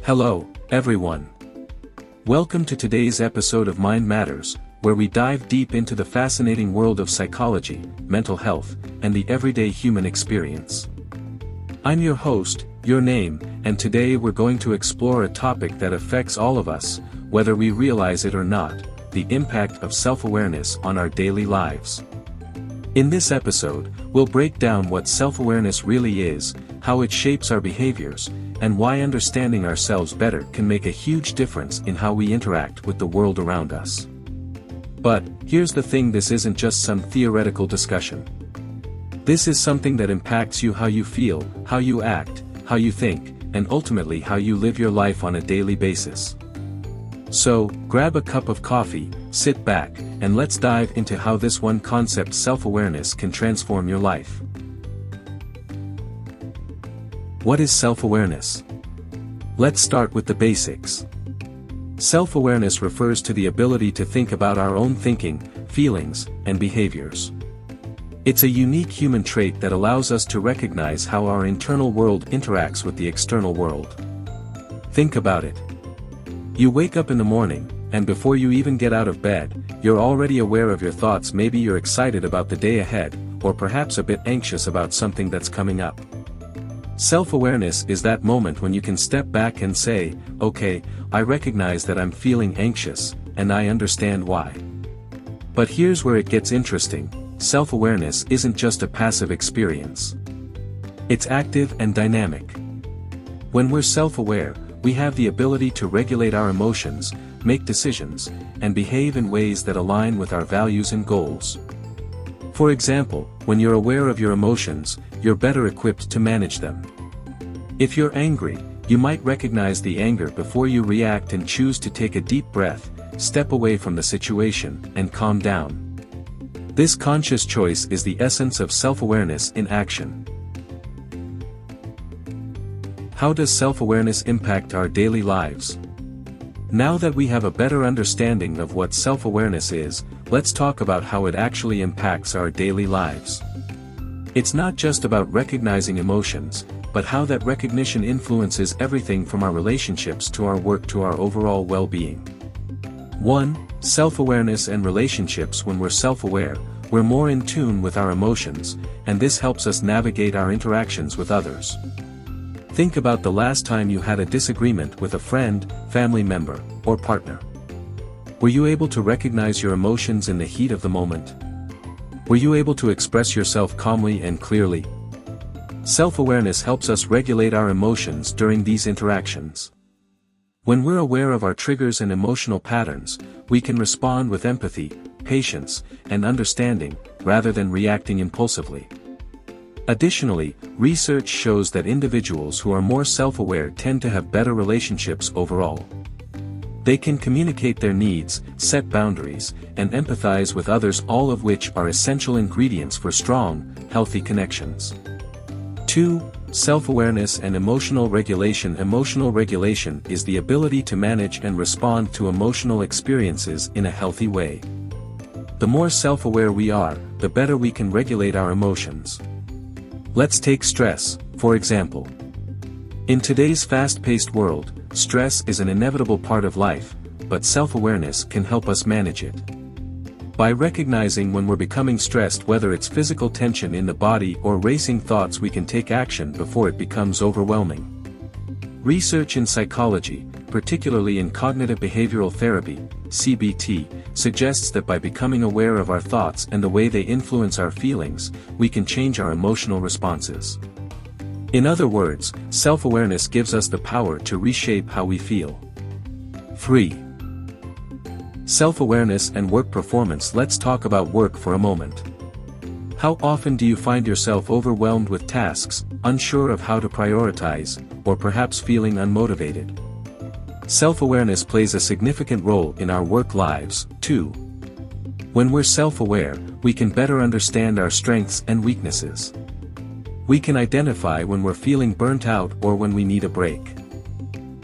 Hello, everyone. Welcome to today's episode of Mind Matters, where we dive deep into the fascinating world of psychology, mental health, and the everyday human experience. I'm your host, Your Name, and today we're going to explore a topic that affects all of us, whether we realize it or not: the impact of self-awareness on our daily lives. In this episode, we'll break down what self-awareness really is, how it shapes our behaviors, and why understanding ourselves better can make a huge difference in how we interact with the world around us. But, here's the thing: this isn't just some theoretical discussion. This is something that impacts you: how you feel, how you act, how you think, and ultimately how you live your life on a daily basis. So, grab a cup of coffee, sit back, and let's dive into how this one concept, self-awareness, can transform your life. What is self-awareness? Let's start with the basics. Self-awareness refers to the ability to think about our own thinking, feelings, and behaviors. It's a unique human trait that allows us to recognize how our internal world interacts with the external world. Think about it. You wake up in the morning, and before you even get out of bed, you're already aware of your thoughts. Maybe you're excited about the day ahead, or perhaps a bit anxious about something that's coming up. Self-awareness is that moment when you can step back and say, okay, I recognize that I'm feeling anxious, and I understand why. But here's where it gets interesting: self-awareness isn't just a passive experience. It's active and dynamic. When we're self-aware, we have the ability to regulate our emotions, make decisions, and behave in ways that align with our values and goals. For example, when you're aware of your emotions, you're better equipped to manage them. If you're angry, you might recognize the anger before you react and choose to take a deep breath, step away from the situation, and calm down. This conscious choice is the essence of self-awareness in action. How does self-awareness impact our daily lives? Now that we have a better understanding of what self-awareness is, let's talk about how it actually impacts our daily lives. It's not just about recognizing emotions, but how that recognition influences everything from our relationships to our work to our overall well-being. 1. Self-awareness and relationships. When we're self-aware, we're more in tune with our emotions, and this helps us navigate our interactions with others. Think about the last time you had a disagreement with a friend, family member, or partner. Were you able to recognize your emotions in the heat of the moment? Were you able to express yourself calmly and clearly? Self-awareness helps us regulate our emotions during these interactions. When we're aware of our triggers and emotional patterns, we can respond with empathy, patience, and understanding, rather than reacting impulsively. Additionally, research shows that individuals who are more self-aware tend to have better relationships overall. They can communicate their needs, set boundaries, and empathize with others, all of which are essential ingredients for strong, healthy connections. 2. Self-awareness and emotional regulation. Emotional regulation is the ability to manage and respond to emotional experiences in a healthy way. The more self-aware we are, the better we can regulate our emotions. Let's take stress, for example. In today's fast-paced world, stress is an inevitable part of life, but self-awareness can help us manage it. By recognizing when we're becoming stressed, whether it's physical tension in the body or racing thoughts, we can take action before it becomes overwhelming. Research in psychology, particularly in cognitive behavioral therapy, CBT, suggests that by becoming aware of our thoughts and the way they influence our feelings, we can change our emotional responses. In other words, self-awareness gives us the power to reshape how we feel. 3. Self-awareness and work performance. Let's talk about work for a moment. How often do you find yourself overwhelmed with tasks, unsure of how to prioritize, or perhaps feeling unmotivated? Self-awareness plays a significant role in our work lives, too. When we're self-aware, we can better understand our strengths and weaknesses. We can identify when we're feeling burnt out or when we need a break.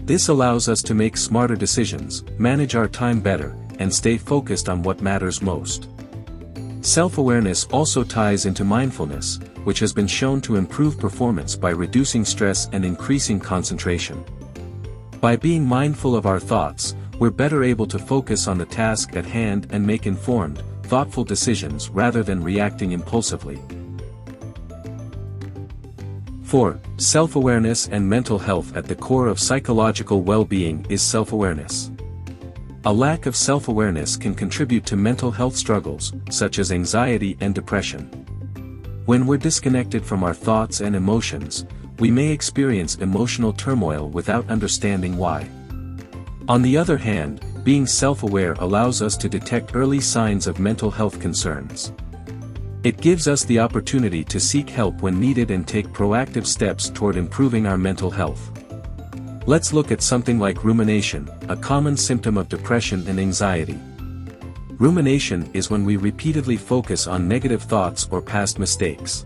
This allows us to make smarter decisions, manage our time better, and stay focused on what matters most. Self-awareness also ties into mindfulness, which has been shown to improve performance by reducing stress and increasing concentration. By being mindful of our thoughts, we're better able to focus on the task at hand and make informed, thoughtful decisions rather than reacting impulsively. 4. Self-awareness and mental health. At the core of psychological well-being is self-awareness. A lack of self-awareness can contribute to mental health struggles, such as anxiety and depression. When we're disconnected from our thoughts and emotions, we may experience emotional turmoil without understanding why. On the other hand, being self-aware allows us to detect early signs of mental health concerns. It gives us the opportunity to seek help when needed and take proactive steps toward improving our mental health. Let's look at something like rumination, a common symptom of depression and anxiety. Rumination is when we repeatedly focus on negative thoughts or past mistakes.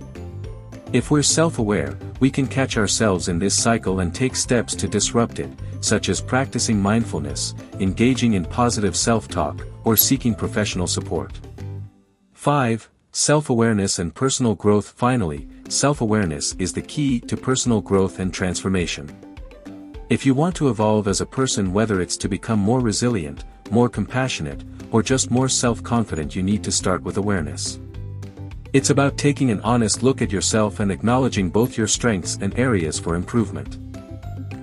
If we're self-aware, we can catch ourselves in this cycle and take steps to disrupt it, such as practicing mindfulness, engaging in positive self-talk, or seeking professional support. 5. Self-awareness and personal growth. Finally, self-awareness is the key to personal growth and transformation. If you want to evolve as a person, whether it's to become more resilient, more compassionate, or just more self-confident, you need to start with awareness. It's about taking an honest look at yourself and acknowledging both your strengths and areas for improvement.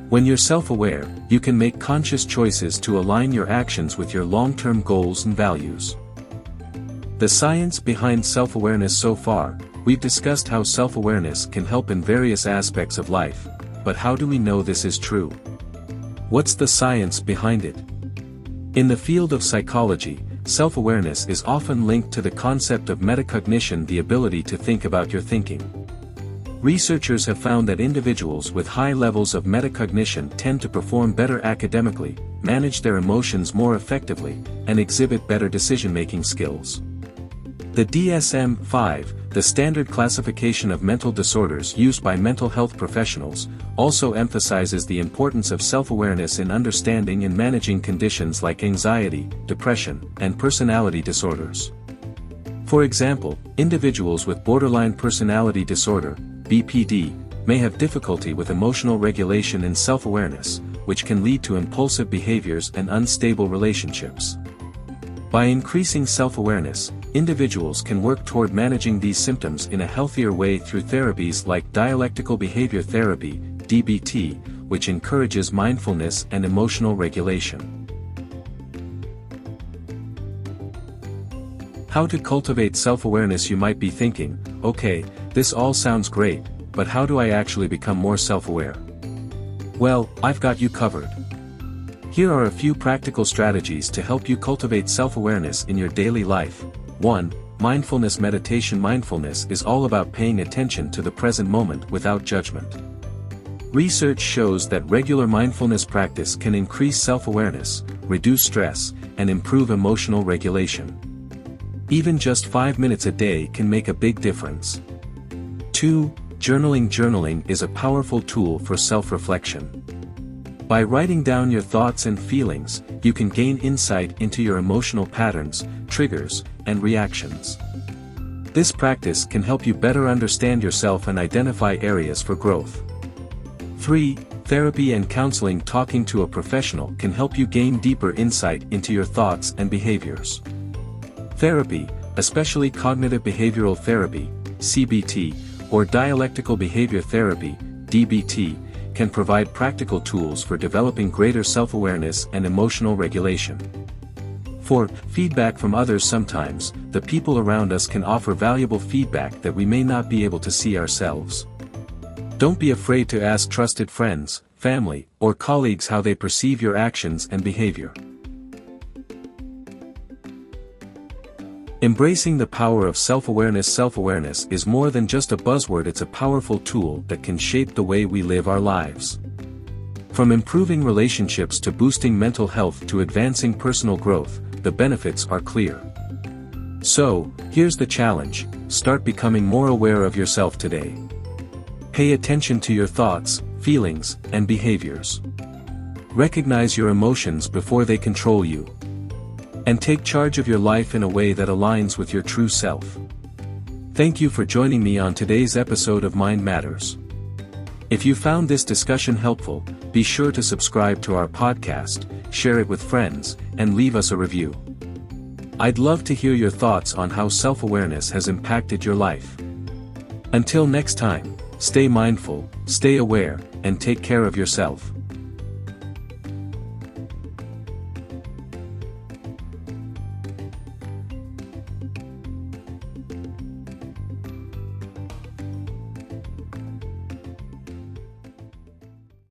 When you're self-aware, you can make conscious choices to align your actions with your long-term goals and values. The science behind self-awareness. So far, we've discussed how self-awareness can help in various aspects of life, but how do we know this is true? What's the science behind it? In the field of psychology, self-awareness is often linked to the concept of metacognition, the ability to think about your thinking. Researchers have found that individuals with high levels of metacognition tend to perform better academically, manage their emotions more effectively, and exhibit better decision-making skills. The DSM-5, the standard classification of mental disorders used by mental health professionals, also emphasizes the importance of self-awareness in understanding and managing conditions like anxiety, depression, and personality disorders. For example, individuals with borderline personality disorder, BPD, may have difficulty with emotional regulation and self-awareness, which can lead to impulsive behaviors and unstable relationships. By increasing self-awareness, individuals can work toward managing these symptoms in a healthier way through therapies like dialectical behavior therapy, DBT, which encourages mindfulness and emotional regulation. How to cultivate self-awareness? You might be thinking, okay, this all sounds great, but how do I actually become more self-aware? Well, I've got you covered. Here are a few practical strategies to help you cultivate self-awareness in your daily life. 1. Mindfulness meditation. Mindfulness is all about paying attention to the present moment without judgment. Research shows that regular mindfulness practice can increase self-awareness, reduce stress, and improve emotional regulation. Even just 5 minutes a day can make a big difference. 2. Journaling. Journaling is a powerful tool for self-reflection. By writing down your thoughts and feelings, you can gain insight into your emotional patterns, triggers, and reactions. This practice can help you better understand yourself and identify areas for growth. 3. Therapy and counseling. Talking to a professional can help you gain deeper insight into your thoughts and behaviors. Therapy, especially cognitive behavioral therapy, CBT, or dialectical behavior therapy, DBT, can provide practical tools for developing greater self-awareness and emotional regulation. 4. Feedback from others. Sometimes, the people around us can offer valuable feedback that we may not be able to see ourselves. Don't be afraid to ask trusted friends, family, or colleagues how they perceive your actions and behavior. Embracing the power of self-awareness. Self-awareness is more than just a buzzword. It's a powerful tool that can shape the way we live our lives. From improving relationships to boosting mental health to advancing personal growth, the benefits are clear. So, here's the challenge: start becoming more aware of yourself today. Pay attention to your thoughts, feelings, and behaviors. Recognize your emotions before they control you. And take charge of your life in a way that aligns with your true self. Thank you for joining me on today's episode of Mind Matters. If you found this discussion helpful, be sure to subscribe to our podcast, share it with friends, and leave us a review. I'd love to hear your thoughts on how self-awareness has impacted your life. Until next time, stay mindful, stay aware, and take care of yourself.